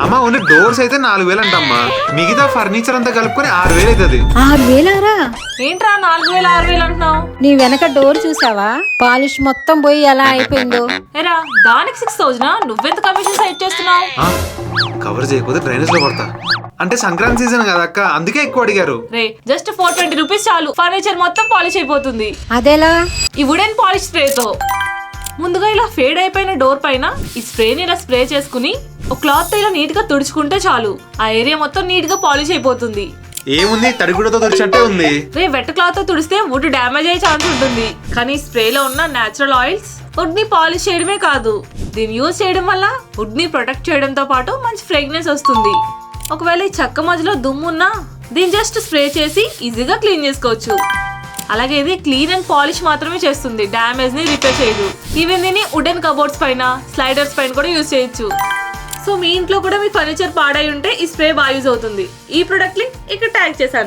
అమ్మా only doors అయితే 4,000 అంటమ్మా. మిగతా ఫర్నిచర్ అంతా కలుపుకొని 6,000 అవుతుంది. 6,000రా? ఏంట్రా 4,000 6,000 అంటున్నావు? నీ వెనక డోర్ చూసావా? పాలిష్ మొత్తం పోయి ఎలా అయిపోయిందో. ఏరా దానికి 6,000 నువ్వెంత కమిషన్ సైడ్ చేస్తున్నావు? కవర్ చేయకపోతే డ్రైనేజ్ లో పడతా. అంటే సంక్రాంతి సీజన్ కదా అక్క, అందుకే ఎక్కువ అడిగారు. రే జస్ట్ 420 రూపీస్ చాలు, ఫర్నిచర్ మొత్తం పాలిష్ అయిపోతుంది. అదేలా? ఈ వుడెన్ పాలిష్ స్ప్రేతో. ముందుగా ఇలా ఫేడ్ అయిపోయిన డోర్ పైన ఈ స్ప్రేని ఇలా స్ప్రే చేసుకుని ఒక క్లాత్ తో ఇలా నీట్ గా తుడుచుకుంటే చాలు, ఆ ఏరియా మొత్తం నీట్ గా పాలిష్ అయిపోతుంది. ఏముంది, తడిగుడ్డతో తుడిచినట్టే ఉంది. రే వెట్ క్లాత్ తో తుడిస్తే వుడ్ డ్యామేజ్ అయ్యే ఛాన్స్ ఉంటుంది. కానీ స్ప్రేలో ఉన్న నేచురల్ ఆయిల్స్ వుడ్ ని పాలిష్ చేయడమే కాదు, దీన్ని యూజ్ చేయడం వల్ల వుడ్ ని ప్రొటెక్ట్ చేయడంతో పాటు మంచి ఫ్రేగ్రెన్స్ వస్తుంది. ఒకవేళ ఈ చెక్క మధ్యలో దుమ్మున్నా దీన్ని జస్ట్ స్ప్రే చేసి ఈజీగా క్లీన్ చేసుకోవచ్చు. అలాగే ఇది క్లీన్ అండ్ పాలిష్ మాత్రమే చేస్తుంది, డ్యామేజ్ ని రిపేర్ చేయదు. ఈవెన్ దీన్ని వుడెన్ కబోర్డ్స్ పైన, స్లైడర్స్ పైన కూడా యూజ్ చేయొచ్చు. సో మీ ఇంట్లో కూడా మీ ఫర్నిచర్ పాడై ఉంటే ఈ స్ప్రే బాగా యూజ్ అవుతుంది. ఈ ప్రొడక్ట్ లింక్ ఇక్కడ ట్యాగ్ చేశాను.